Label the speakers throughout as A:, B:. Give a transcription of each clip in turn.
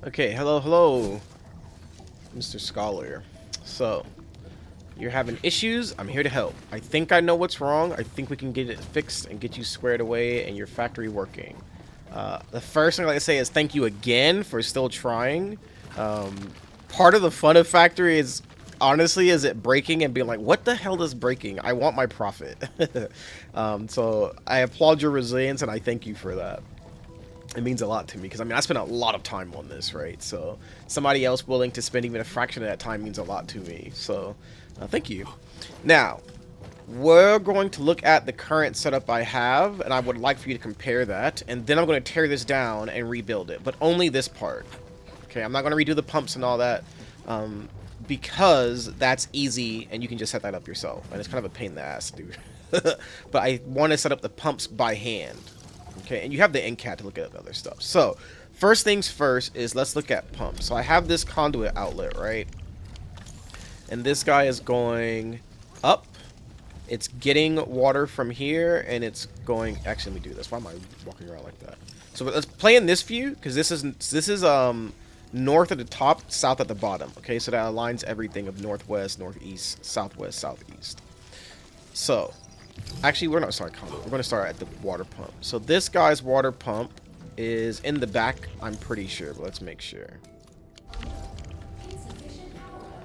A: Okay, hello, Mr. Scholar. So, you're having issues. I'm here to help. I think I know what's wrong. I think we can get it fixed and get you squared away and your factory working. The first thing I'd like to say is thank you again for still trying. Part of the fun of factory is honestly is it breaking and being like, what the hell is breaking? I want my profit. So I applaud your resilience and I thank you for that. It means a lot to me because I mean I spent a lot of time on this, right? So somebody else willing to spend even a fraction of that time means a lot to me. So thank you. Now we're going to look at the current setup I have, and I would like for you to compare that, and then I'm going to tear this down and rebuild it, but only this part. Okay, I'm not going to redo the pumps and all that, because that's easy and you can just set that up yourself, and it's kind of a pain in the ass to do. But I want to set up the pumps by hand. Okay, and you have the NCAT to look at other stuff. So, first things first is let's look at pumps. So I have this conduit outlet, right? And this guy is going up. It's getting water from here, and it's going... Actually, let me do this. Why am I walking around like that? So let's play in this view, because this is north at the top, south at the bottom. Okay, so that aligns everything of northwest, northeast, southwest, southeast. So... Actually, we're not starting conduit. We're going to start at the water pump. So this guy's water pump is in the back, I'm pretty sure, but let's make sure.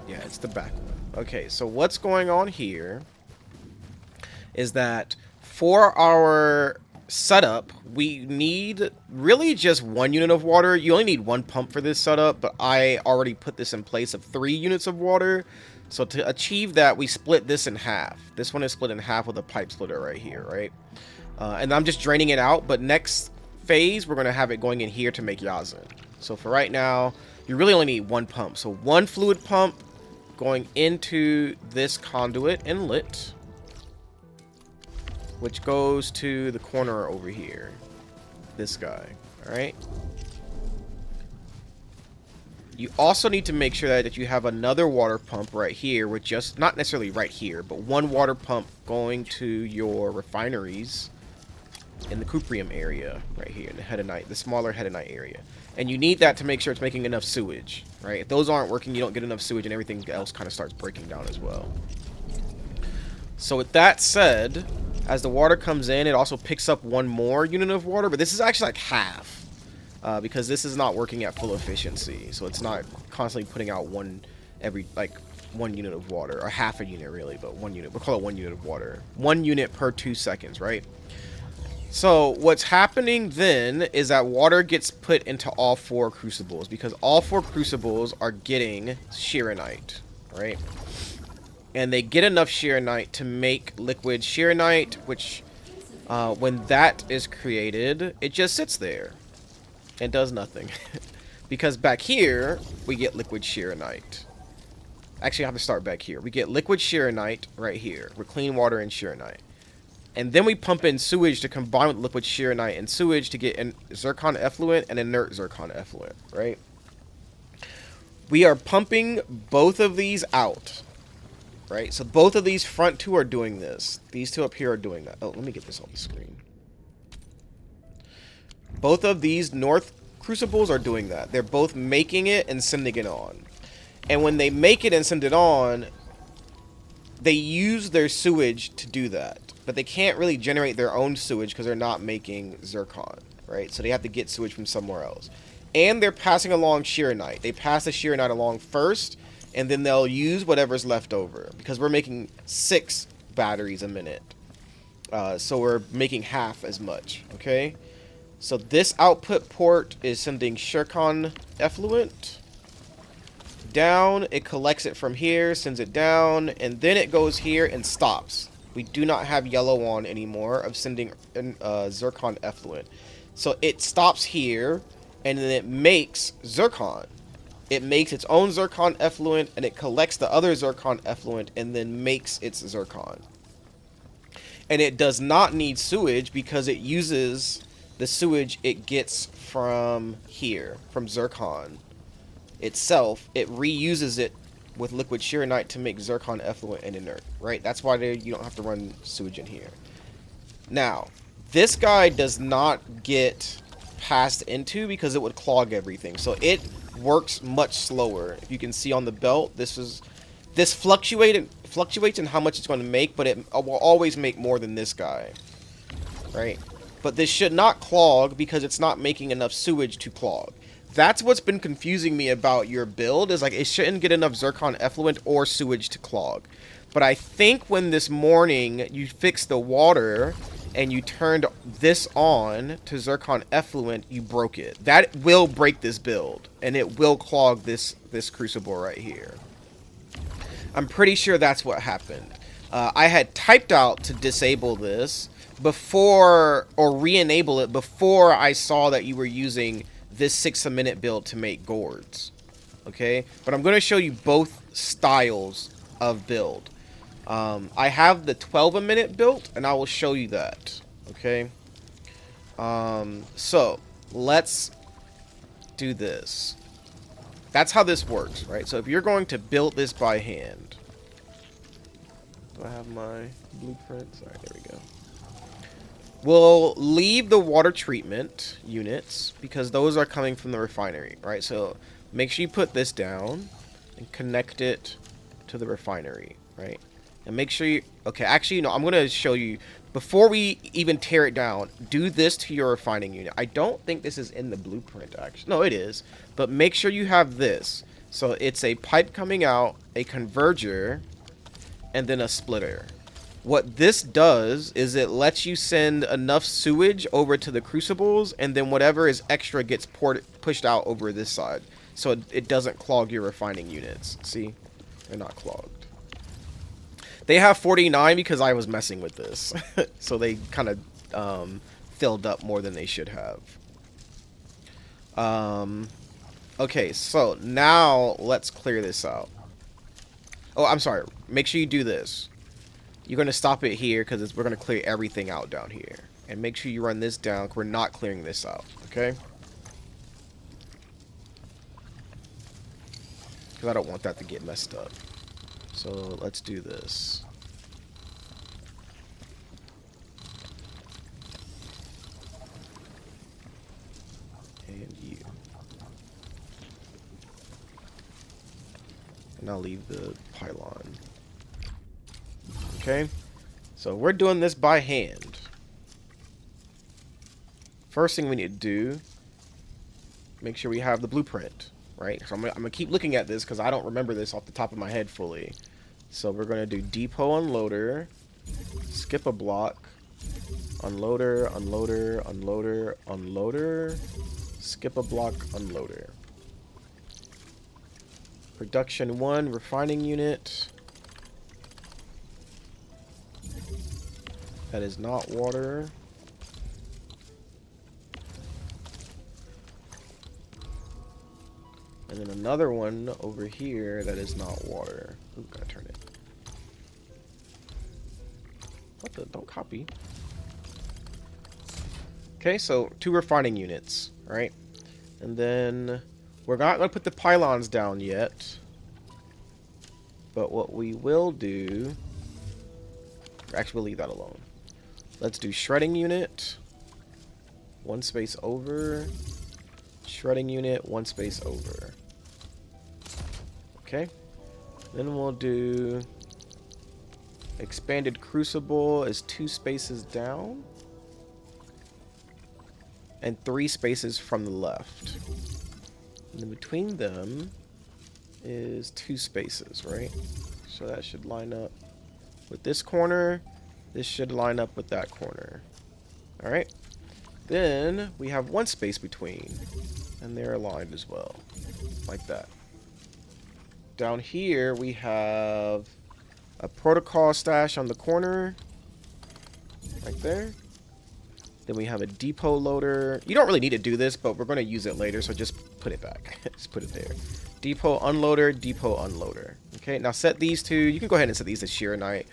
A: Yeah, it's the back one. Okay, so what's going on here is that for our setup, we need really just 1 unit of water. You only need 1 pump for this setup, but I already put this in place of 3 units of water. So to achieve that, we split this in half. This one is split in half with a pipe splitter right here, right? And I'm just draining it out, but next phase, we're going to have it going in here to make Yazin. So for right now, you really only need 1 pump. So 1 fluid pump going into this conduit inlet, which goes to the corner over here. This guy, all right? You also need to make sure that you have another water pump right here with just, not necessarily right here, but 1 water pump going to your refineries in the cuprium area right here, in the hedonite, the smaller hedonite area. And you need that to make sure it's making enough sewage, right? If those aren't working, you don't get enough sewage and everything else kind of starts breaking down as well. So with that said, as the water comes in, it also picks up 1 more unit of water, but this is actually like half. Because this is not working at full efficiency, so it's not constantly putting out 1 unit of water, or half a unit really, but 1 unit. We'll call it 1 unit of water. 1 unit per 2 seconds, right? So what's happening then is that water gets put into all 4 crucibles, because all 4 crucibles are getting Xirconite, right? And they get enough Xirconite to make liquid Xirconite, which when that is created, it just sits there and does nothing. Because back here we get liquid Xirconite. Actually, I have to start back here. We get liquid Xirconite right here with clean water and Xirconite, and then we pump in sewage to combine with liquid Xirconite and sewage to get an zircon effluent and inert zircon effluent, right? We are pumping both of these out, right? So both of these front 2 are doing this. These 2 up here are doing that. Oh, let me get this on the screen. Both of these north crucibles are doing that. They're both making it and sending it on. And when they make it and send it on, they use their sewage to do that. But they can't really generate their own sewage because they're not making zircon, right? So they have to get sewage from somewhere else. And they're passing along Xirconite. They pass the Xirconite along first, and then they'll use whatever's left over. Because we're making 6 batteries a minute. So we're making half as much, okay? So this output port is sending Xircon effluent down. It collects it from here, sends it down, and then it goes here and stops. We do not have yellow on anymore of sending zircon effluent. So it stops here, and then it makes zircon. It makes its own zircon effluent, and it collects the other zircon effluent, and then makes its zircon. And it does not need sewage because it uses the sewage it gets from here, from zircon itself. It reuses it with liquid Xirconite to make zircon effluent and inert, right? That's why you don't have to run sewage in here. Now, this guy does not get passed into because it would clog everything. So it works much slower. If you can see on the belt, this fluctuates in how much it's going to make, but it will always make more than this guy, right? But this should not clog because it's not making enough sewage to clog. That's what's been confusing me about your build, is like it shouldn't get enough zircon effluent or sewage to clog. But I think when this morning you fixed the water and you turned this on to zircon effluent, you broke it. That will break this build, and it will clog this crucible right here. I'm pretty sure that's what happened. I had typed out to disable this before, or re-enable it before I saw that you were using this 6-a-minute build to make gourds. Okay, but I'm going to show you both styles of build. I have the 12-a-minute built, and I will show you that. Okay. So let's do this. That's how this works, right? So if you're going to build this by hand, do I have my blueprints? All right, there we go. We'll leave the water treatment units because those are coming from the refinery, right? So make sure you put this down and connect it to the refinery, right? And make sure you... Okay, actually, no, I'm going to show you... Before we even tear it down, do this to your refining unit. I don't think this is in the blueprint, actually. No, it is. But make sure you have this. So it's a pipe coming out, a converger, and then a splitter. What this does is it lets you send enough sewage over to the crucibles, and then whatever is extra gets pushed out over this side. So it doesn't clog your refining units. See? They're not clogged. They have 49 because I was messing with this. So they kind of filled up more than they should have. Okay, so now let's clear this out. Oh, I'm sorry. Make sure you do this. You're going to stop it here because we're going to clear everything out down here. And make sure you run this down because we're not clearing this out. Okay? Because I don't want that to get messed up. So let's do this. And you. And I'll leave the pylon. Okay? So we're doing this by hand. First thing we need to do, make sure we have the blueprint. Right? So I'm gonna keep looking at this because I don't remember this off the top of my head fully. So we're going to do depot unloader, skip a block, unloader, unloader, unloader, unloader, skip a block, unloader. Production 1, refining unit. That is not water. And then another one over here that is not water. Ooh, gotta turn it. What the? Don't copy. Okay, so 2 refining units, right? And then we're not gonna put the pylons down yet. But what we will do... Actually, we'll leave that alone. Let's do shredding unit. 1 space over. Shredding unit, 1 space over. Okay. Then we'll do expanded crucible is 2 spaces down. And 3 spaces from the left. And then between them is 2 spaces, right? So that should line up with this corner. This should line up with that corner. Alright. Then we have 1 space between. And they're aligned as well. Like that. Down here we have a protocol stash on the corner. Right there. Then we have a depot loader. You don't really need to do this, but we're going to use it later, so just put it back. Just put it there. Depot unloader, depot unloader. Okay, now set these two. You can go ahead and set these to Shearonite.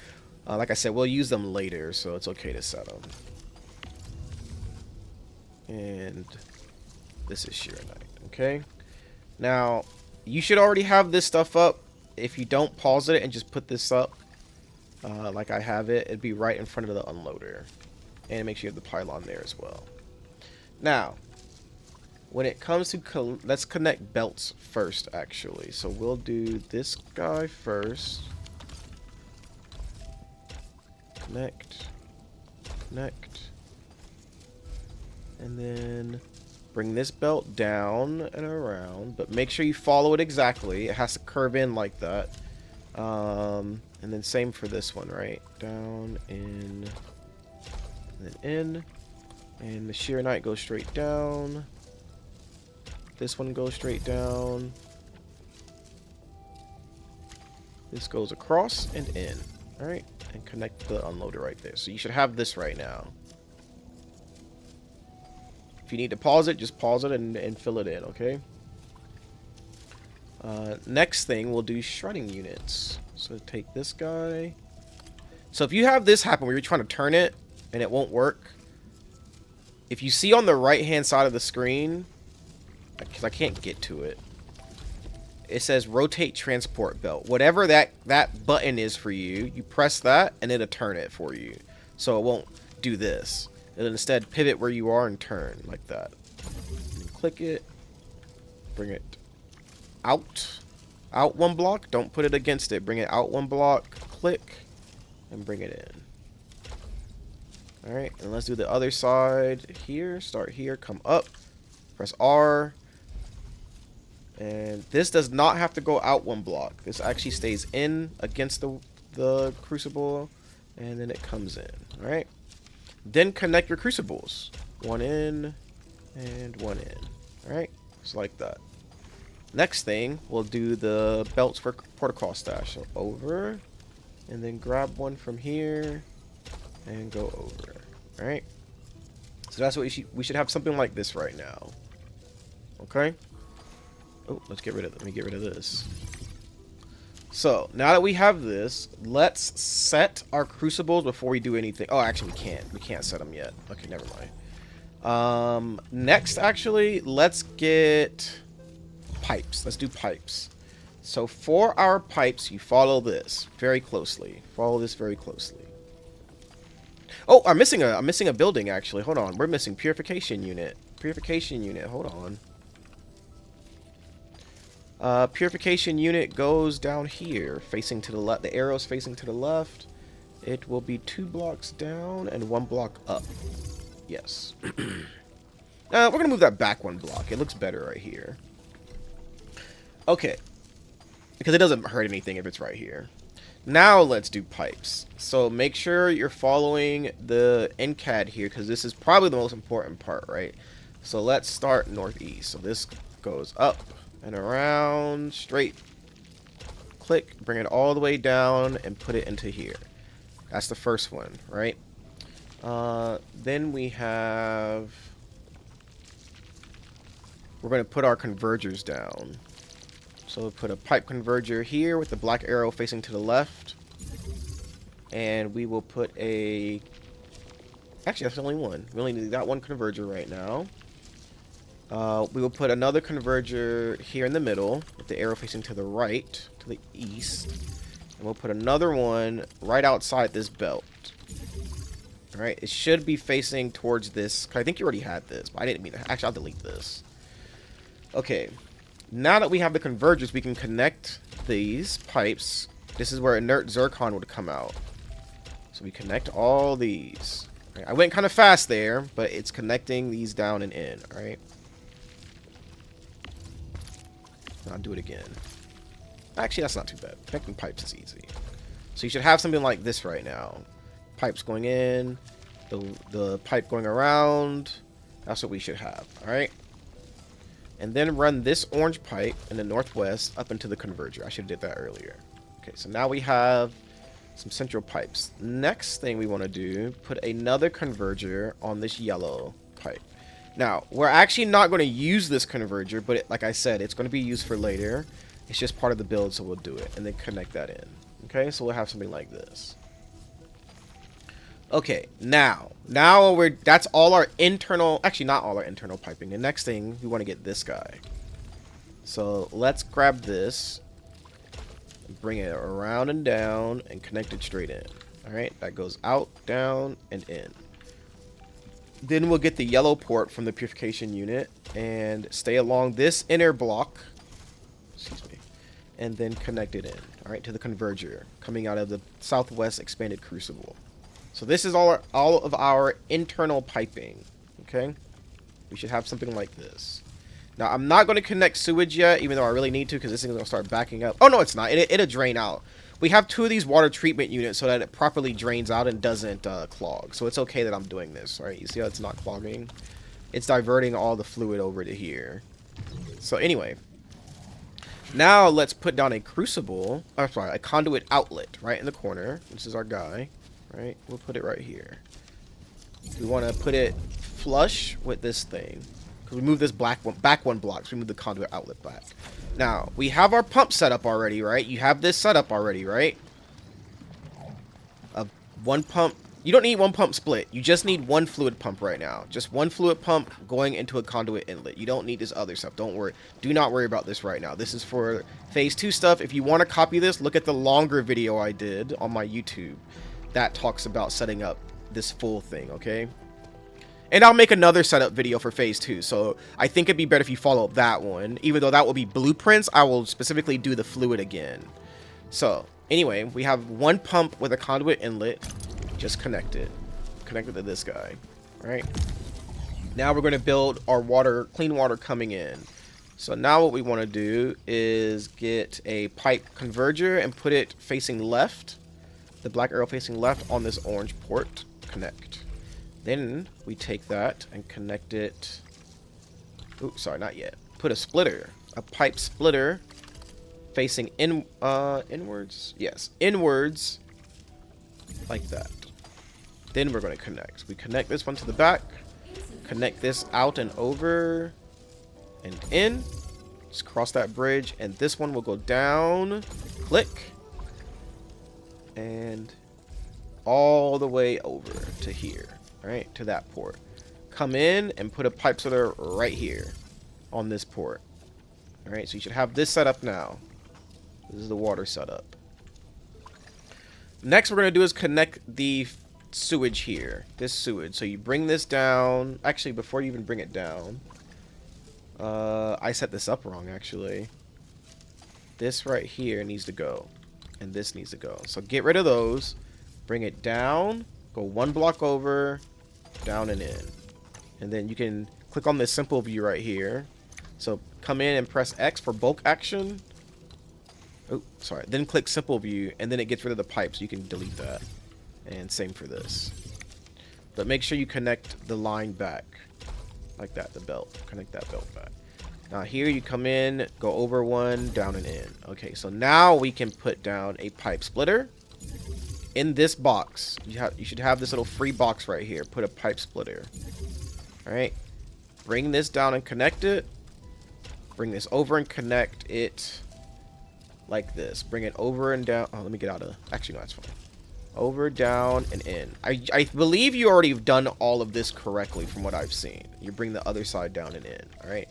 A: Like I said, we'll use them later, so it's okay to set them. And this is Shearonite. Okay. Now, you should already have this stuff up. If you don't, pause it and just put this up. Like I have it. It'd be right in front of the unloader. And make sure you have the pylon there as well. Now, when it comes to let's connect belts first, actually. So we'll do this guy first. Connect. And then bring this belt down and around, but make sure you follow it exactly. It has to curve in like that. And then same for this one, right? Down, in, and then in. And the shear knight goes straight down. This one goes straight down. This goes across and in. Alright, and connect the unloader right there. So you should have this right now. If you need to pause it, just pause it and fill it in, okay? Next thing, we'll do shredding units. So take this guy. So if you have this happen where you're trying to turn it and it won't work, if you see on the right-hand side of the screen, because I can't get to it, it says rotate transport belt. Whatever that button is for you, you press that and it'll turn it for you. So it won't do this. It'll instead pivot where you are and turn like that. And click it, bring it out one block. Don't put it against it. Bring it out one block, click, and bring it in. Alright, and let's do the other side here. Start here, come up, press R. And this does not have to go out one block. This actually stays in against the crucible, and then it comes in. Alright. Then connect your crucibles. One in and one in. Alright, just like that. Next thing, we'll do the belts for protocol stash. So over, and then grab one from here and go over. Alright. So that's what we should have something like this right now. Okay. Oh, let me get rid of this. So now that we have this, let's set our crucibles before we do anything. Oh, actually we can't set them yet. Okay, never mind. Next, actually, let's get pipes. Let's do pipes. So for our pipes, you follow this very closely. Follow this very closely. Oh, I'm missing a building, actually. Hold on. We're missing purification unit. Hold on. Purification unit goes down here, facing to the left. The arrow's facing to the left. It will be 2 blocks down and 1 block up. Yes. We're gonna move that back 1 block. It looks better right here. Okay. Because it doesn't hurt anything if it's right here. Now let's do pipes. So make sure you're following the NCAD here, because this is probably the most important part, right? So let's start northeast. So this goes up and around, straight, click, bring it all the way down and put it into here. That's the first one, right? Then we're gonna put our convergers down. So we'll put a pipe converger here with the black arrow facing to the left. And we will put actually that's the only one. We only need that one converger right now. We will put another converger here in the middle with the arrow facing to the right, to the east. And we'll put another one right outside this belt. Alright, it should be facing towards this. I think you already had this, but I didn't mean to. Actually, I'll delete this. Okay, now that we have the convergers, we can connect these pipes. This is where inert Xircon would come out. So we connect all these. Right, I went kind of fast there, but it's connecting these down and in, alright? I'll do it again. Actually, that's not too bad. Connecting pipes is easy. So you should have something like this right now. Pipes going in, the pipe going around. That's what we should have, alright? And then run this orange pipe in the northwest up into the converger. I should have did that earlier. Okay, so now we have some central pipes. Next thing we want to do, put another converger on this yellow pipe. Now, we're actually not going to use this converger, but like I said, it's going to be used for later. It's just part of the build, so we'll do it. And then connect that in. Okay, so we'll have something like this. Okay, now that's all our internal, actually not all our internal piping. The next thing, we want to get this guy. So let's grab this, bring it around and down, and connect it straight in. Alright, that goes out, down, and in. Then we'll get the yellow port from the purification unit, and stay along this inner block. Excuse me. And then connect it in, all right, to the converger coming out of the southwest expanded crucible. So this is all of our internal piping, okay? We should have something like this. Now, I'm not going to connect sewage yet, even though I really need to, because this thing is going to start backing up. Oh, no, it's not. It'll drain out. We have 2 of these water treatment units so that it properly drains out and doesn't clog. So it's okay that I'm doing this, right? You see how it's not clogging? It's diverting all the fluid over to here. So anyway, now let's put down a crucible. Oh, sorry, a conduit outlet right in the corner. This is our guy, right? We'll put it right here. We want to put it flush with this thing. Because we move this back one block, so we move the conduit outlet back. Now, we have our pump set up already, right? You have this set up already, right? One pump. You don't need one pump split. You just need one fluid pump right now. Just one fluid pump going into a conduit inlet. You don't need this other stuff. Don't worry. Do not worry about this right now. This is for phase 2 stuff. If you want to copy this, look at the longer video I did on my YouTube. That talks about setting up this full thing, okay? And I'll make another setup video for phase 2. So I think it'd be better if you follow that one. Even though that will be blueprints, I will specifically do the fluid again. So anyway, we have one pump with a conduit inlet. Just connect it. Connect it to this guy. Right? Now we're going to build our water, clean water coming in. So now what we want to do is get a pipe converger and put it facing left. The black arrow facing left on this orange port. Connect. Then we take that and connect it. Oops, sorry, not yet. Put a splitter, a pipe splitter, facing inwards. Yes, inwards, like that. Then we're going to connect. We connect this one to the back, connect this out and over, and in. Just cross that bridge, and this one will go down. Click, and all the way over to here. Right, to that port. Come in and put a pipe splitter right here on this port. Alright, so you should have this set up now. This is the water setup. Next we're going to do is connect the sewage here. This sewage. So you bring this down. Actually, before you even bring it down, I set this up wrong actually. This right here needs to go. And this needs to go. So get rid of those. Bring it down. Go one block over. Down and in. And then you can click on this simple view right here. So come in and press X for bulk action. Oh, sorry. Then click simple view, and then it gets rid of the pipe, so you can delete that. And same for this. But make sure you connect the line back. Like that, the belt. Connect that belt back. Now here you come in, go over one, down and in. Okay, so now we can put down a pipe splitter. In this box, you should have this little free box right here. Put a pipe splitter. Alright. Bring this down and connect it. Bring this over and connect it like this. Bring it over and down. Oh, let me get out of... Actually, no, that's fine. Over, down, and in. I believe you already have done all of this correctly from what I've seen. You bring the other side down and in. Alright.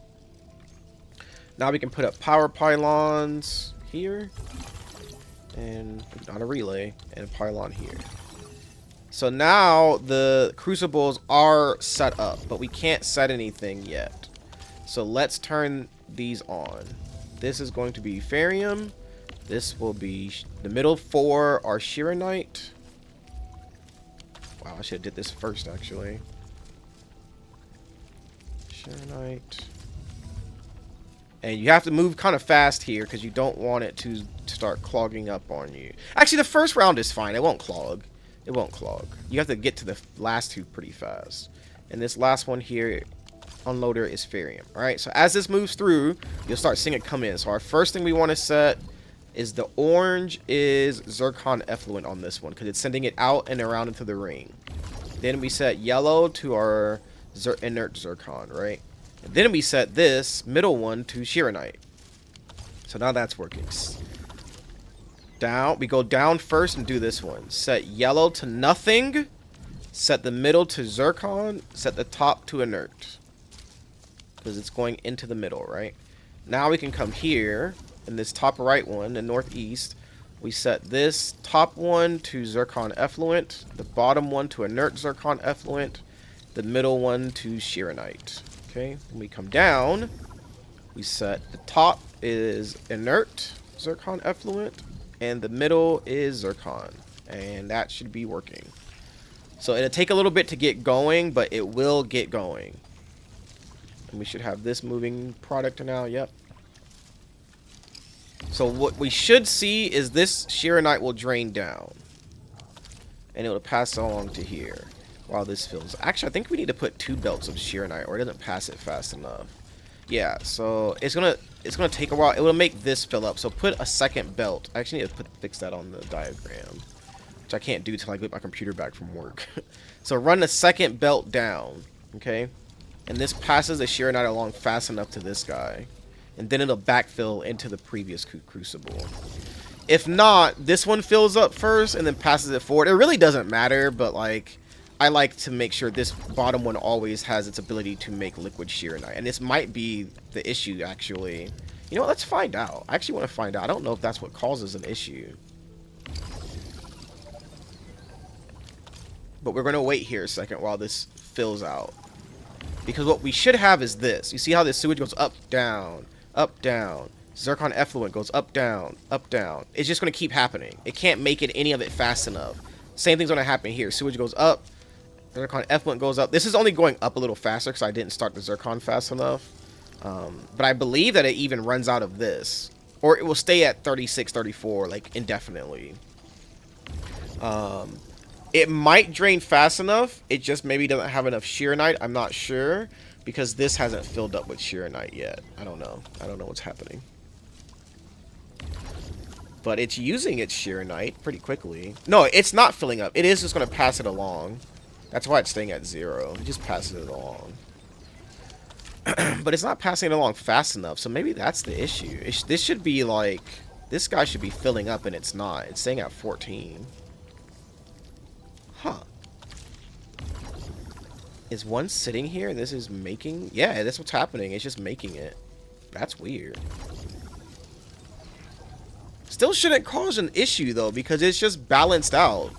A: Now we can put up power pylons here. And on a relay and a pylon here. So now the crucibles are set up, but we can't set anything yet. So let's turn these on. This is going to be Ferium. This will be the middle 4 are Chironite. Wow, I should have did this first actually. Chironite. And you have to move kind of fast here because you don't want it to start clogging up on you. Actually, the first round is fine. It won't clog. It won't clog. You have to get to the last 2 pretty fast. And this last one here, unloader, is Ferium. Alright, so as this moves through, you'll start seeing it come in. So our first thing we want to set is the orange is Xircon effluent on this one because it's sending it out and around into the ring. Then we set yellow to our inert Xircon, right? And then we set this middle one to Chironite. So now that's working. Down, we go down first and do this one. Set yellow to nothing. Set the middle to Xircon. Set the top to inert. Because it's going into the middle, right? Now we can come here. In this top right one, the northeast. We set this top one to Xircon effluent. The bottom one to inert Xircon effluent. The middle one to Chironite. Okay, when we come down, we set the top is inert zircon effluent, and the middle is zircon, and that should be working. So it'll take a little bit to get going, but it will get going. And we should have this moving product now. Yep. So what we should see is this Sheeranite will drain down, and it will pass along to here while this fills. Actually, I think we need to put 2 belts of Sheeranite, or it doesn't pass it fast enough. Yeah, so it's gonna take a while. It will make this fill up. So put a second belt. I actually need to fix that on the diagram, which I can't do till I get my computer back from work. So run a second belt down, okay, and this passes the Sheeranite along fast enough to this guy, and then it'll backfill into the previous crucible. If not, this one fills up first and then passes it forward. It really doesn't matter, but like, I like to make sure this bottom one always has its ability to make liquid Sheeranite. And this might be the issue, actually. You know what? Let's find out. I actually want to find out. I don't know if that's what causes an issue. But we're going to wait here a second while this fills out. Because what we should have is this. You see how this sewage goes up, down, up, down. Zircon effluent goes up, down, up, down. It's just going to keep happening. It can't make it any of it fast enough. Same thing's going to happen here. Sewage goes up. Zircon effluent goes up. This is only going up a little faster because I didn't start the zircon fast enough. But I believe that it even runs out of this. Or it will stay at 36, 34, like, indefinitely. It might drain fast enough. It just maybe doesn't have enough Sheeranite. I'm not sure. Because this hasn't filled up with Sheeranite yet. I don't know. I don't know what's happening. But it's using its Sheeranite pretty quickly. No, it's not filling up. It is just going to pass it along. That's why it's staying at 0. It just passes it along. But it's not passing it along fast enough, so maybe that's the issue. This should be like... This guy should be filling up, and it's not. It's staying at 14. Huh. Is one sitting here, and this is making... Yeah, that's what's happening. It's just making it. That's weird. Still shouldn't cause an issue, though, because it's just balanced out.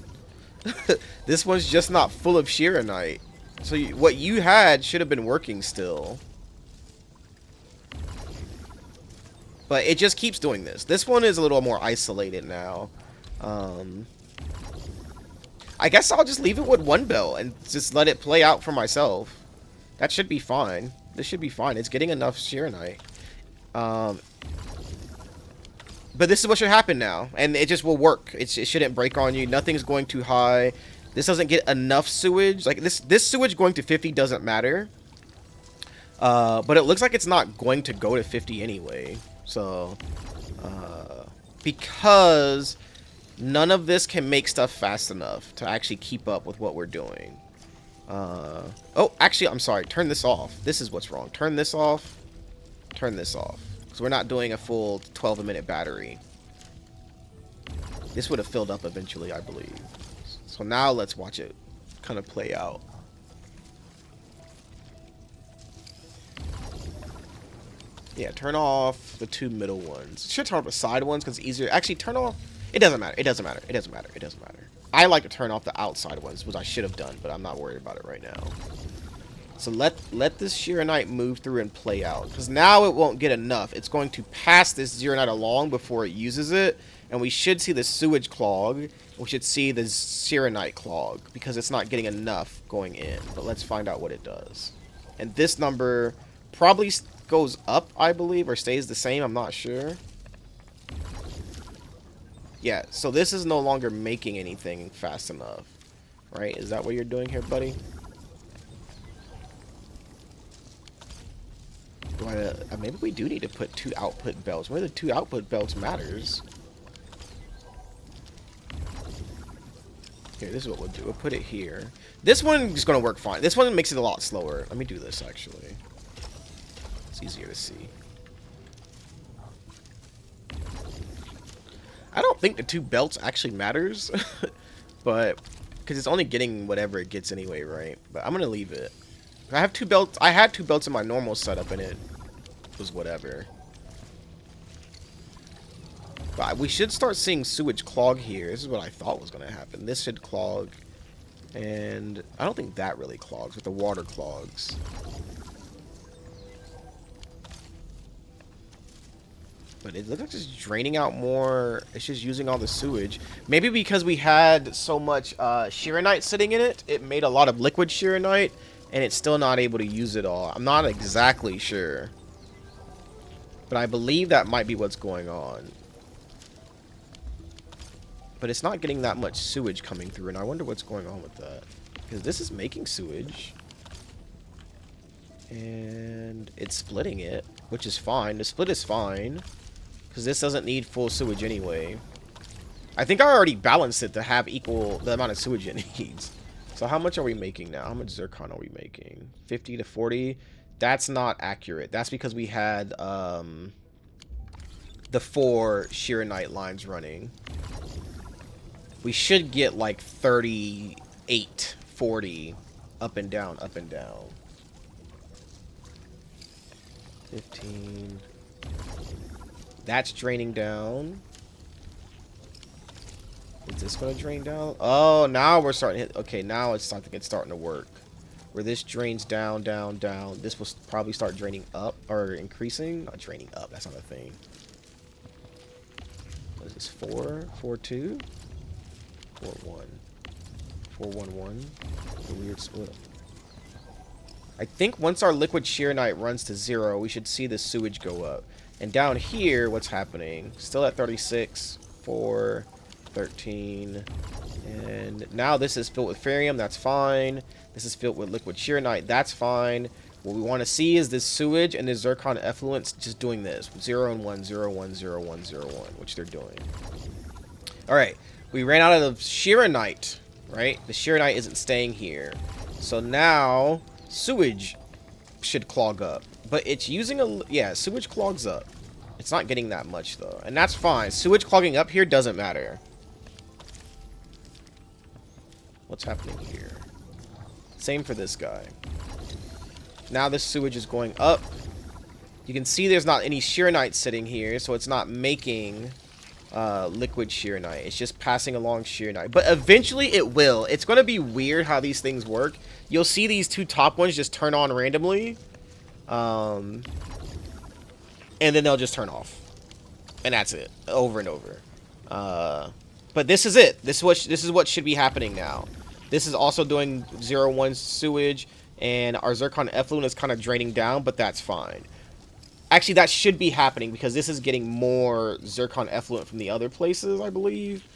A: This one's just not full of Sheeranite. So what you had should have been working still. But it just keeps doing this. This one is a little more isolated now. I guess I'll just leave it with 1 belt and just let it play out for myself. That should be fine. This should be fine. It's getting enough Sheeranite. But this is what should happen now, and it just will work. It shouldn't break on you. Nothing's going too high. This doesn't get enough sewage. Like this sewage going to 50 doesn't matter. But it looks like it's not going to go to 50 anyway. So, because none of this can make stuff fast enough to actually keep up with what we're doing. Oh, actually, I'm sorry. Turn this off. This is what's wrong. Turn this off. Turn this off. So we're not doing a full 12-minute battery. This would have filled up eventually, I believe. So now let's watch it kind of play out. Yeah, turn off the 2 middle ones. Should turn off the side ones because it's easier. Actually, turn off... It doesn't matter. It doesn't matter. It doesn't matter. It doesn't matter. I like to turn off the outside ones, which I should have done, but I'm not worried about it right now. So let this Sheeranite move through and play out. Because now it won't get enough. It's going to pass this Sheeranite along before it uses it. And we should see the sewage clog. We should see the Sheeranite clog. Because it's not getting enough going in. But let's find out what it does. And this number probably goes up, I believe. Or stays the same. I'm not sure. Yeah, so this is no longer making anything fast enough. Right? Is that what you're doing here, buddy? Maybe we do need to put 2 output belts. Where the 2 output belts matters. Here, this is what we'll do. We'll put it here. This one is going to work fine. This one makes it a lot slower. Let me do this, actually. It's easier to see. I don't think the 2 belts actually matters. But, because it's only getting whatever it gets anyway, right? But I'm going to leave it. I have 2 belts. I had 2 belts in my normal setup, and it was whatever. But we should start seeing sewage clog here. This is what I thought was going to happen. This should clog. And I don't think that really clogs, but the water clogs. But it looks like it's draining out more. It's just using all the sewage. Maybe because we had so much Sheeranite sitting in it, it made a lot of liquid Sheeranite, and it's still not able to use it all. I'm not exactly sure. But I believe that might be what's going on. But it's not getting that much sewage coming through, and I wonder what's going on with that. Because this is making sewage. And it's splitting it, which is fine. The split is fine. Because this doesn't need full sewage anyway. I think I already balanced it to have equal the amount of sewage it needs. So how much are we making now? How much zircon are we making? 50 to 40? That's not accurate. That's because we had the 4 Sheeranite lines running. We should get like 38, 40 up and down, up and down. 15. That's draining down. Is this going to drain down? Oh, now we're starting to hit. Okay, now it's starting to work. Where this drains down, down, down. This will probably start draining up or increasing. Not draining up. That's not a thing. What is this? 4, 4, 2, 4, 1, 4, 1, 1. A weird split. I think once our liquid Sheeranite runs to 0, we should see the sewage go up. And down here, what's happening? Still at 36, 4, 13. And now this is filled with Ferium. That's fine. This is filled with liquid Sheeranite. That's fine. What we want to see is this sewage and this Xircon effluents just doing this. 0 and 1, 0, 1, 0, 1, 0, 1, which they're doing. Alright. We ran out of Sheeranite, right? The Sheeranite isn't staying here. So now, sewage should clog up. But it's using a... Yeah, sewage clogs up. It's not getting that much, though. And that's fine. Sewage clogging up here doesn't matter. What's happening here? Same for this guy. Now this sewage is going up. You can see there's not any Sheeranite sitting here, so it's not making liquid Sheeranite. It's just passing along Sheeranite. But eventually it will. It's going to be weird how these things work. You'll see these 2 top ones just turn on randomly. And then they'll just turn off. And that's it. Over and over. But this is it. This is what should be happening now. This is also doing 0-1 sewage. And our Xircon effluent is kind of draining down, but that's fine. Actually, that should be happening because this is getting more Xircon effluent from the other places, I believe.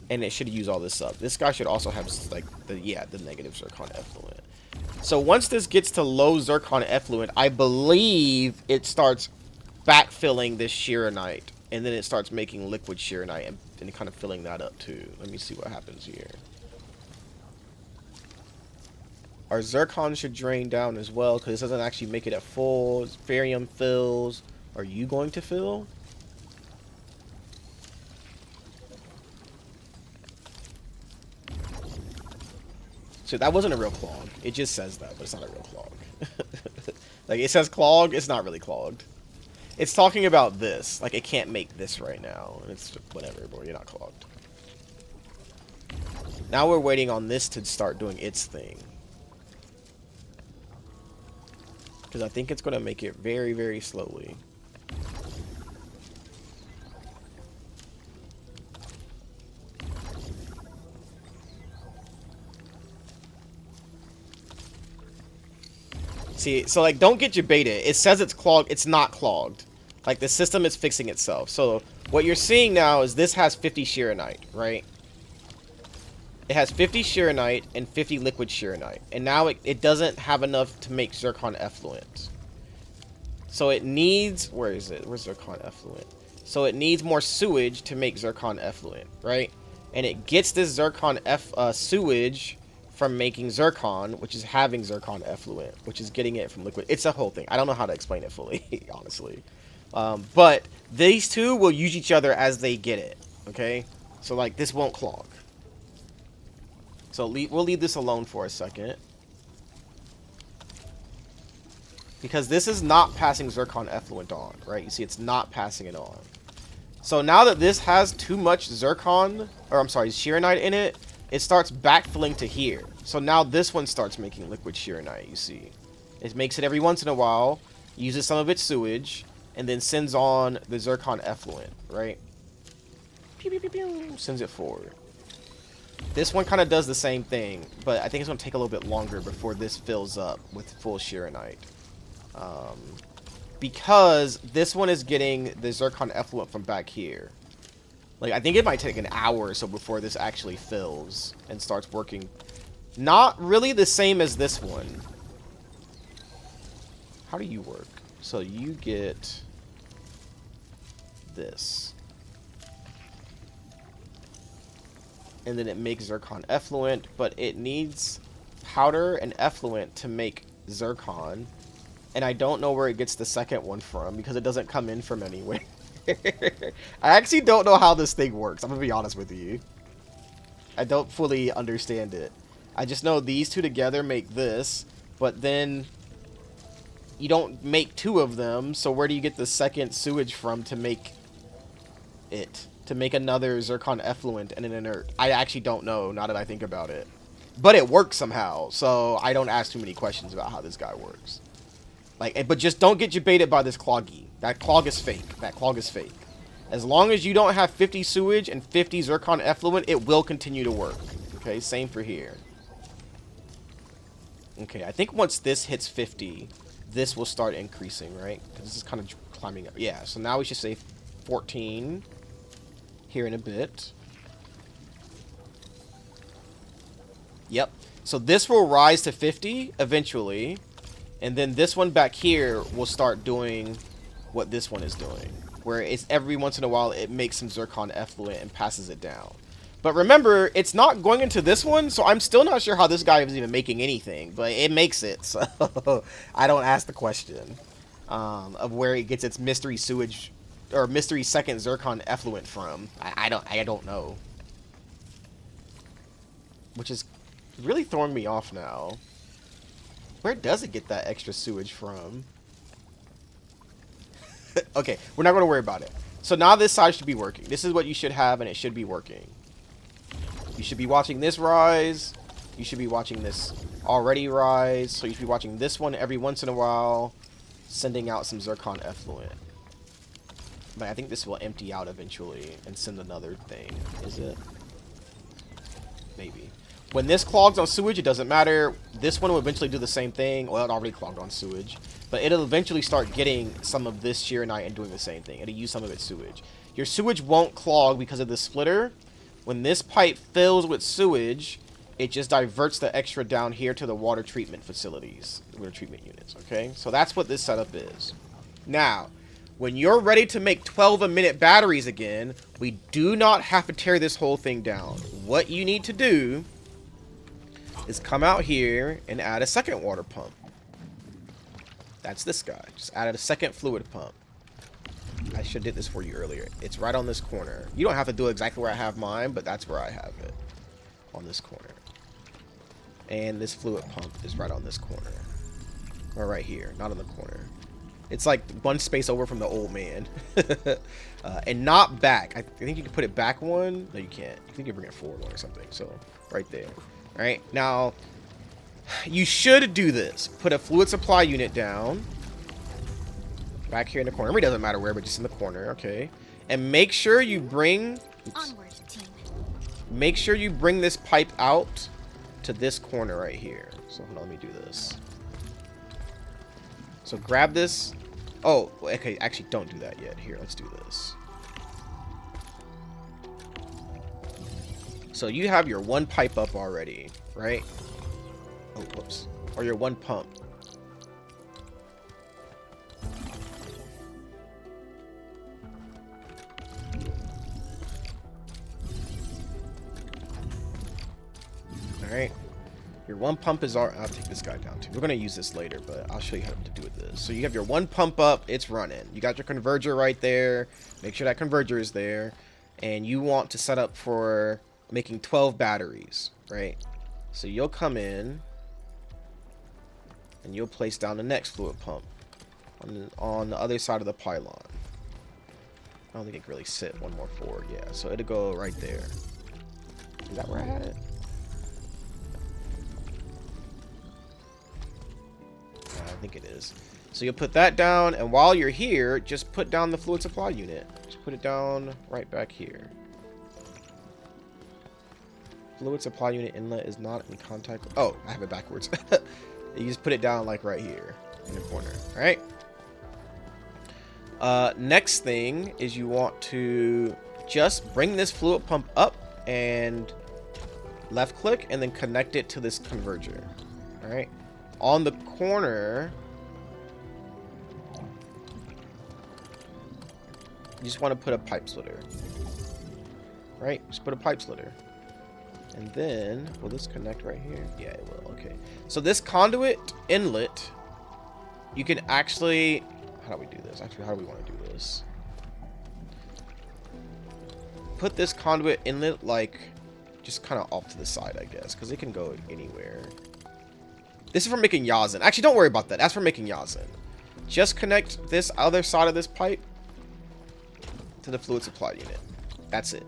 A: And it should use all this up. This guy should also have, like, the negative Xircon effluent. So once this gets to low Xircon effluent, I believe it starts backfilling this Sheeranite. And then it starts making liquid Sheeranite and kind of filling that up too. Let me see what happens here. Our Xircon should drain down as well because this doesn't actually make it at full. Ferium fills. Are you going to fill? So that wasn't a real clog. It just says that, but it's not a real clog. Like, it says clog, it's not really clogged. It's talking about this. Like, it can't make this right now. It's whatever, bro. You're not clogged. Now we're waiting on this to start doing its thing. Because I think it's going to make it very, very slowly. See, so like, don't get debated. It says it's clogged. It's not clogged. Like, the system is fixing itself. So what you're seeing now is this has 50 Sheeranite, right? It has 50 Sheeranite and 50 liquid Sheeranite. And now it doesn't have enough to make Xircon effluent. So it needs... Where is it? Where's Xircon effluent? So it needs more sewage to make Xircon effluent, right? And it gets this Xircon sewage from making Xircon, which is having Xircon effluent, which is getting it from liquid. It's a whole thing. I don't know how to explain it fully, honestly. But these two will use each other as they get it, okay? So, like, this won't clog. So we'll leave this alone for a second. Because this is not passing Xircon effluent on, right? You see, it's not passing it on. So now that this has too much Xircon, or I'm sorry, Sheeranite in it, it starts backfilling to here. So now this one starts making liquid Sheeranite, you see. It makes it every once in a while, uses some of its sewage, and then sends on the Xircon effluent, right? Pew, pew, pew, pew, sends it forward. This one kind of does the same thing, but I think it's going to take a little bit longer before this fills up with full Sheeranite. Because this one is getting the Xircon effluent from back here. Like, I think it might take an hour or so before this actually fills and starts working. Not really the same as this one. How do you work? So you get this. And then it makes Xircon effluent, but it needs powder and effluent to make Xircon. And I don't know where it gets the second one from because it doesn't come in from anywhere. I actually don't know how this thing works. I'm going to be honest with you. I don't fully understand it. I just know these two together make this, but then you don't make two of them, so where do you get the second sewage from to make it? To make another Xircon effluent and an inert? I actually don't know, now that I think about it. But it works somehow, so I don't ask too many questions about how this guy works. Like, but just don't get baited by this cloggy. That clog is fake. That clog is fake. As long as you don't have 50 sewage and 50 Xircon effluent, it will continue to work. Okay, same for here. Okay, I think once this hits 50, this will start increasing, right? Because this is kind of climbing up. Yeah, so now we should say 14 here in a bit. Yep. So this will rise to 50 eventually. And then this one back here will start doing what this one is doing. Where it's every once in a while it makes some Xircon effluent and passes it down. But remember, it's not going into this one, so I'm still not sure how this guy is even making anything. But it makes it, so I don't ask the question of where it gets its mystery sewage or mystery second Xircon effluent from. I don't know. Which is really throwing me off now. Where does it get that extra sewage from? Okay, we're not going to worry about it. So now this side should be working. This is what you should have, and it should be working. You should be watching this rise. You should be watching this already rise. So you should be watching this one every once in a while, sending out some Xircon effluent. But I think this will empty out eventually and send another thing. Is it? Maybe. When this clogs on sewage, it doesn't matter. This one will eventually do the same thing. Well, it already clogged on sewage. But it'll eventually start getting some of this Sheeranite and doing the same thing. It'll use some of its sewage. Your sewage won't clog because of the splitter. When this pipe fills with sewage, it just diverts the extra down here to the water treatment facilities. Water treatment units, okay? So that's what this setup is. Now, when you're ready to make 12-a-minute batteries again, we do not have to tear this whole thing down. What you need to do is come out here and add a second water pump. That's this guy. Just added a second fluid pump. I should have did this for you earlier. It's right on this corner. You don't have to do it exactly where I have mine, but that's where I have it. On this corner. And this fluid pump is right on this corner. Or right here. Not on the corner. It's like one space over from the old man. And not back. I think you can put it back one. No, you can't. I think you can bring it forward one or something. So, right there. Alright, now, you should do this. Put a fluid supply unit down. Back here in the corner. It really doesn't matter where, but just in the corner, okay. And make sure you bring...
B: Onward, team.
A: Make sure you bring this pipe out to this corner right here. So, hold on, let me do this. So, grab this. Oh, okay, actually, don't do that yet. Here, let's do this. So you have your one pipe up already, right? Oh, whoops. Or your one pump. Alright. Your one pump is already... I'll take this guy down too. We're going to use this later, but I'll show you how to do with this. So you have your one pump up. It's running. You got your converger right there. Make sure that converger is there. And you want to set up for... making 12 batteries, right? So you'll come in and you'll place down the next fluid pump on the other side of the pylon. I don't think it can really sit one more forward. Yeah, so it'll go right there. Is that where I had it? I think it is. So you'll put that down, and while you're here, just put down the fluid supply unit. Just put it down right back here. Fluid supply unit inlet is not in contact. Oh, I have it backwards. You just put it down like right here in the corner. All right. Next thing is you want to just bring this fluid pump up and left click and then connect it to this converger. All right. On the corner, you just want to put a pipe splitter. Right? Just put a pipe splitter. And then, will this connect right here? Yeah, it will. Okay. So this conduit inlet, you can actually... How do we do this? Actually, how do we want to do this? Put this conduit inlet, like, just kind of off to the side, I guess. Because it can go anywhere. This is for making Yazin. Actually, don't worry about that. That's for making Yazin. Just connect this other side of this pipe to the fluid supply unit. That's it.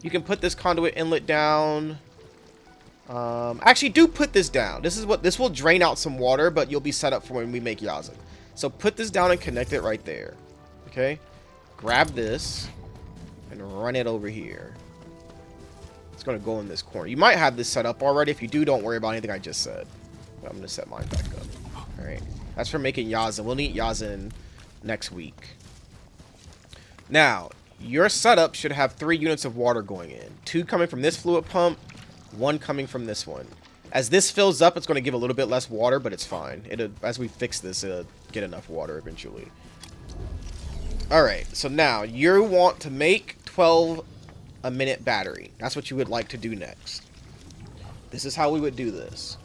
A: You can put this conduit inlet down. Actually, do put this down. This will drain out some water, but you'll be set up for when we make Yazin. So put this down and connect it right there. Okay? Grab this and run it over here. It's going to go in this corner. You might have this set up already. If you do, don't worry about anything I just said. But I'm going to set mine back up. Alright. That's for making Yazin. We'll need Yazin next week. Now, your setup should have 3 units of water going in. 2 coming from this fluid pump, 1 coming from this one. As this fills up, it's going to give a little bit less water, but it's fine. As we fix this, it'll get enough water eventually. Alright, so now you want to make 12 a minute battery. That's what you would like to do next. This is how we would do this.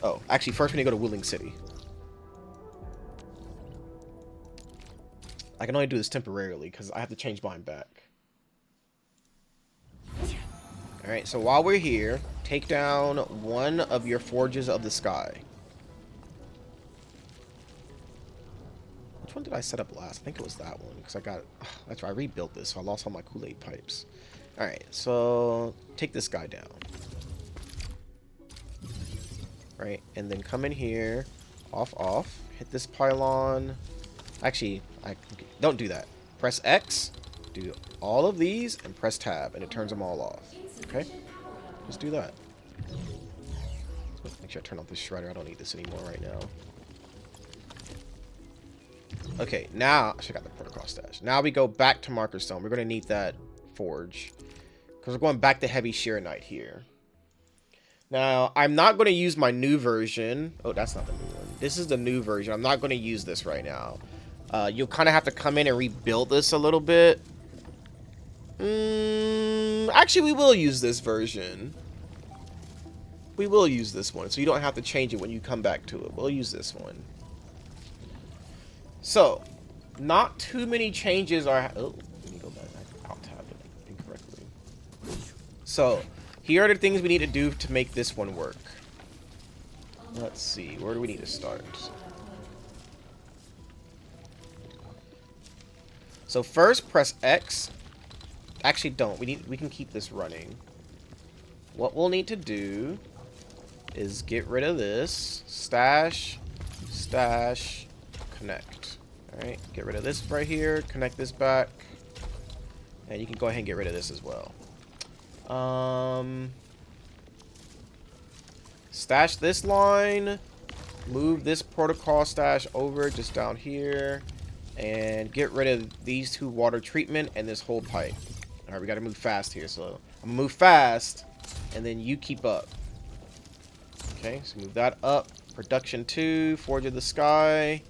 A: Oh, actually, first we need to go to Willing City. I can only do this temporarily because I have to change mine back. Alright, so while we're here, take down one of your Forges of the Sky. Which one did I set up last? I think it was that one, because I got... that's right, I rebuilt this, so I lost all my Kool-Aid pipes. Alright, so take this guy down. Right, and then come in here, off, hit this pylon. Actually, don't do that. Press X, do all of these, and press tab, and it turns them all off. Okay? Just do that. Make sure I turn off this shredder. I don't need this anymore right now. Okay, now... I should have got the protocol stash. Now we go back to Marker Stone. We're going to need that forge. Because we're going back to Heavy Shearonite here. Now, I'm not going to use my new version. Oh, that's not the new one. This is the new version. I'm not going to use this right now. You'll kind of have to come in and rebuild this a little bit. Actually, we will use this version. We will use this one, so you don't have to change it when you come back to it. We'll use this one. So, not too many changes are... Oh, let me go back. I out-tabbed it incorrectly. So, here are the things we need to do to make this one work. Let's see. Where do we need to start? So first, press X. Actually, don't. We can keep this running. What we'll need to do is get rid of this. Stash, connect. Alright, get rid of this right here. Connect this back. And you can go ahead and get rid of this as well. Stash this line. Move this protocol stash over just down here. And get rid of these 2 water treatment and this whole pipe. Alright, we gotta move fast here, so I'm gonna move fast, and then you keep up. Okay, so move that up. Production 2, Forge of the Sky,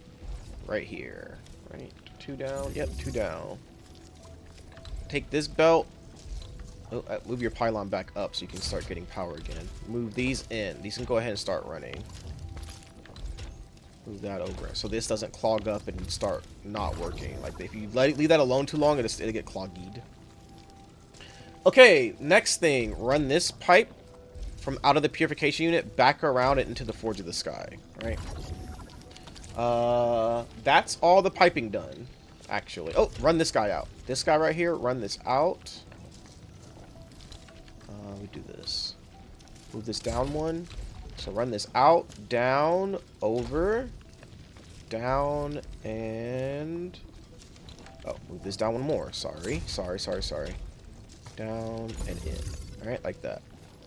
A: right here. Right, 2 down. Yep, 2 down. Take this belt. Oh, move your pylon back up so you can start getting power again. Move these in. These can go ahead and start running. Move that over so this doesn't clog up and start not working. Like if you leave that alone too long, it'll get clogged. Okay, next thing, run this pipe from out of the purification unit back around it into the Forge of the Sky. Right. That's all the piping done, actually. Oh, run this guy out. This guy right here, run this out. We do this. Move this down one. So run this out, down, over. down and... Oh, move this down one more. Sorry. Down and in. Alright, like that.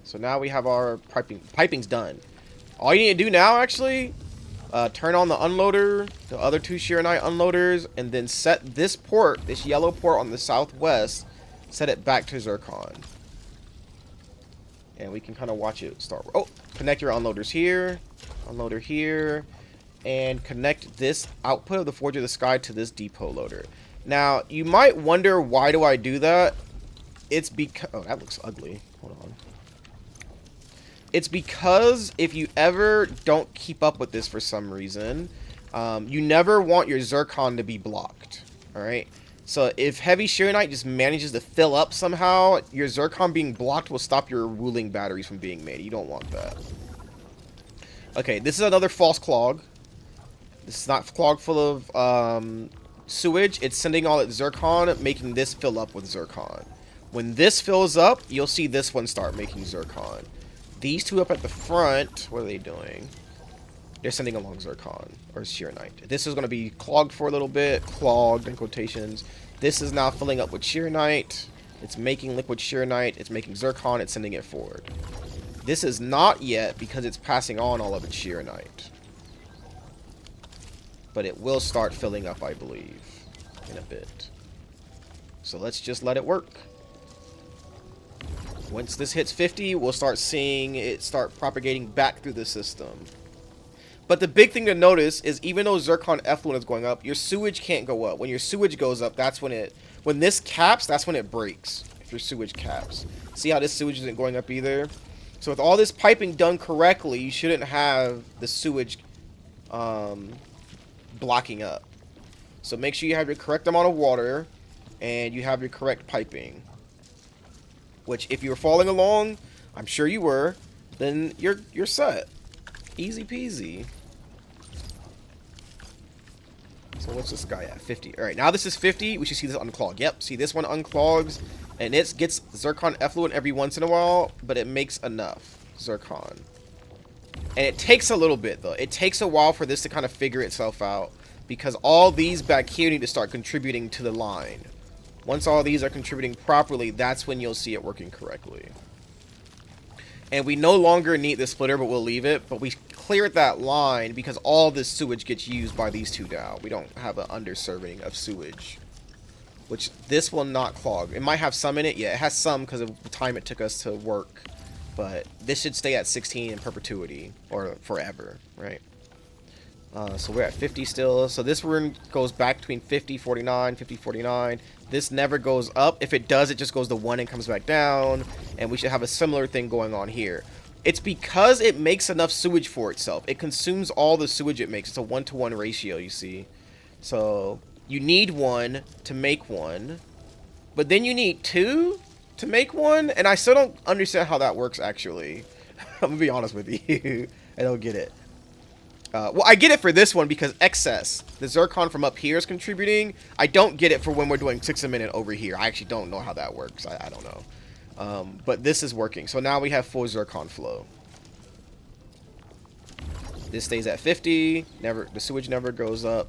A: So now we have our piping's done. All you need to do now, actually, turn on the unloader, the other two Shearonite unloaders, and then set this port, this yellow port on the southwest, set it back to Xircon. And we can kind of watch it start. Oh, connect your unloaders here, unloader here, and connect this output of the Forge of the Sky to this depot loader. Now, you might wonder, why do I do that? It's because... Oh, that looks ugly. Hold on. It's because if you ever don't keep up with this for some reason, you never want your Xircon to be blocked. Alright? So if heavy Shearonite just manages to fill up somehow, your Xircon being blocked will stop your ruling batteries from being made. You don't want that. Okay, this is another false clog. This is not clog full of sewage. It's sending all its Xircon, making this fill up with Xircon. When this fills up, you'll see this one start making Xircon. These two up at the front, what are they doing? They're sending along Xircon, or Shearonite. This is going to be clogged for a little bit, clogged in quotations. This is now filling up with Shearonite. It's making liquid Shearonite. It's making Xircon. It's sending it forward. This is not yet because it's passing on all of its Shearonite. But it will start filling up, I believe, in a bit. So let's just let it work. Once this hits 50, we'll start seeing it start propagating back through the system. But the big thing to notice is even though Xircon effluent is going up, your sewage can't go up. When your sewage goes up, that's when it... When this caps, that's when it breaks. If your sewage caps. See how this sewage isn't going up either? So with all this piping done correctly, you shouldn't have the sewage blocking up. So make sure you have your correct amount of water and you have your correct piping. Which, if you were following along, I'm sure you were, then you're set. Easy peasy. So what's this guy at? 50. Alright, now this is 50. We should see this unclog. Yep, see this one unclogs. And it gets Xircon effluent every once in a while, but it makes enough Xircon. And it takes a little bit, though. It takes a while for this to kind of figure itself out, because all these back here need to start contributing to the line. Once all these are contributing properly, that's when you'll see it working correctly. And we no longer need the splitter, but we'll leave it. But we cleared that line because all this sewage gets used by these two now. We don't have an underserving of sewage. Which this will not clog. It might have some in it. Yeah, it has some because of the time it took us to work. But this should stay at 16 in perpetuity. Or forever, right? So we're at 50 still. So this rune goes back between 50, 49, 50, 49. This never goes up. If it does, it just goes to 1 and comes back down. And we should have a similar thing going on here. It's because it makes enough sewage for itself. It consumes all the sewage it makes. It's a 1-to-1 ratio, you see. So you need 1 to make 1. But then you need 2 to make 1. And I still don't understand how that works, actually. I'm going to be honest with you. I don't get it. Well, I get it for this one because excess. The Xircon from up here is contributing. I don't get it for when we're doing 6 a minute over here. I actually don't know how that works. I don't know. But this is working. So now we have full Xircon flow. This stays at 50. The sewage never goes up.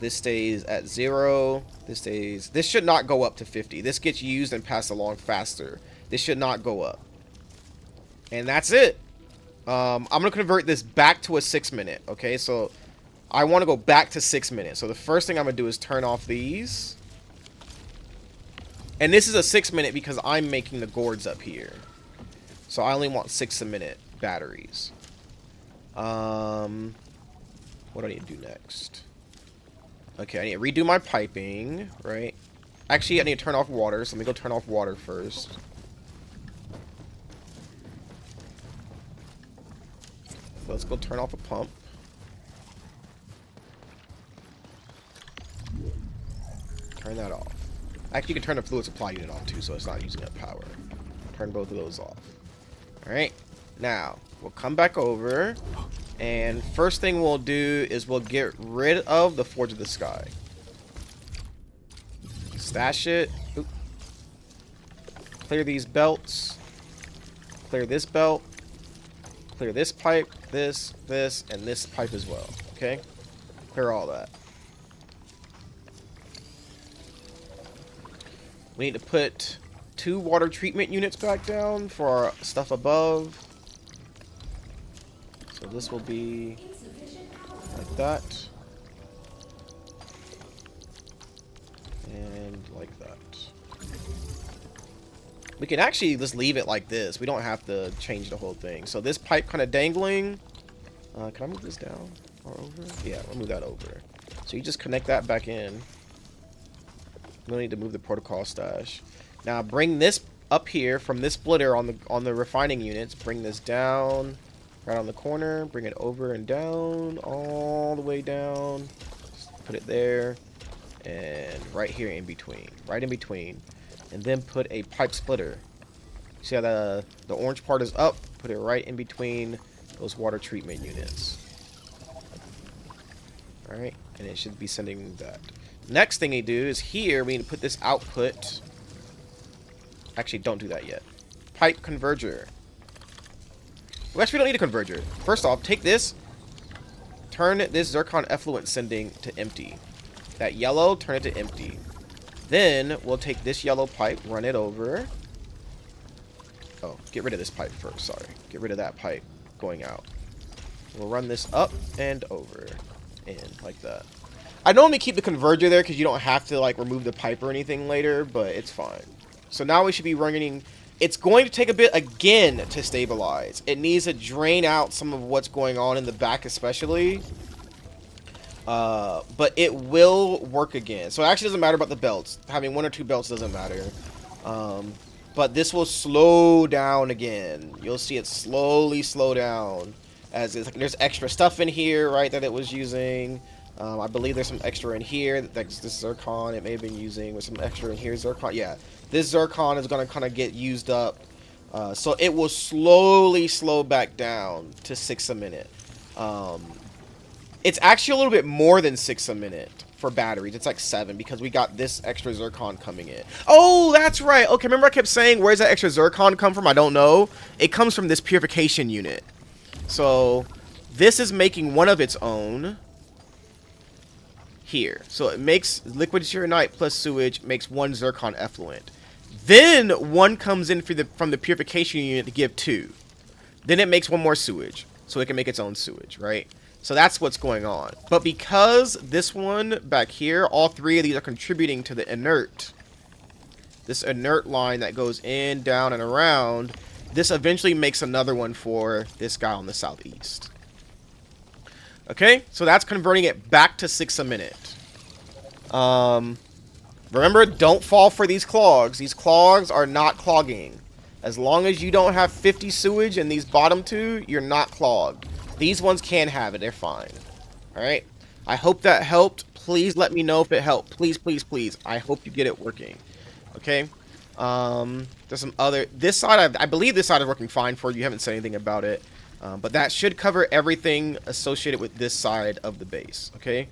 A: This stays at 0. This should not go up to 50. This gets used and passed along faster. This should not go up. And that's it. I'm going to convert this back to a 6 minute, okay? So I want to go back to 6 minutes. So the first thing I'm going to do is turn off these. And this is a 6 minute because I'm making the gourds up here. So I only want 6 a minute batteries. What do I need to do next? Okay, I need to redo my piping, right? Actually, I need to turn off water, so let me go turn off water first. Let's go turn off a pump. Turn that off. Actually, you can turn the fluid supply unit off too, so it's not using up power. Turn both of those off. Alright, now we'll come back over, and first thing we'll do is we'll get rid of the Forge of the Sky. Stash it. Oop. Clear these belts. Clear this belt. Clear this pipe, this, and this pipe as well, okay? Clear all that. We need to put 2 water treatment units back down for our stuff above. So this will be like that. And like that. We can actually just leave it like this. We don't have to change the whole thing. So this pipe kind of dangling. Can I move this down or over? Yeah, we'll move that over. So you just connect that back in. No need to move the protocol stash. Now bring this up here from this splitter on the refining units. Bring this down right on the corner. Bring it over and down, all the way down. Just put it there, and right here in between, right in between, and then put a pipe splitter. See how the orange part is up? Put it right in between those water treatment units. All right, and it should be sending that. Next thing we do is here we need to put this output. Actually, don't do that yet. Pipe converger. Well, actually, we don't need a converger. First off, take this. Turn this Xircon effluent sending to empty. That yellow, turn it to empty. Then we'll take this yellow pipe, run it over. Oh, get rid of this pipe first. Sorry, get rid of that pipe going out. We'll run this up and over, in like that. I normally keep the converger there because you don't have to like remove the pipe or anything later, but it's fine. So now we should be running. It's going to take a bit again to stabilize. It needs to drain out some of what's going on in the back especially. But it will work again. So it actually doesn't matter about the belts. Having 1 or 2 belts doesn't matter. But this will slow down again. You'll see it slowly slow down. As it's like there's extra stuff in here, right, that it was using. I believe there's some extra in here. That's this Xircon it may have been using with some extra in here. Xircon, yeah. This Xircon is going to kind of get used up. So it will slowly slow back down to 6 a minute. It's actually a little bit more than 6 a minute for batteries. It's like 7 because we got this extra Xircon coming in. Oh, that's right. Okay, remember I kept saying, where's that extra Xircon come from? I don't know. It comes from this purification unit. So this is making one of its own here. So it makes liquid Xirconite plus sewage makes 1 Xircon effluent. Then 1 comes in from the purification unit to give 2. Then it makes 1 more sewage. So it can make its own sewage, right? So that's what's going on. But because this one back here, all 3 of these are contributing to the inert. This inert line that goes in, down, and around. This eventually makes another one for this guy on the southeast. Okay, so that's converting it back to 6 a minute. Remember, don't fall for these clogs. These clogs are not clogging. As long as you don't have 50 sewage in these bottom 2, you're not clogged. These ones can have it. They're fine. Alright? I hope that helped. Please let me know if it helped. Please, please, please. I hope you get it working. Okay? There's some other... This side, I believe this side is working fine for you. You haven't said anything about it. But that should cover everything associated with this side of the base. Okay?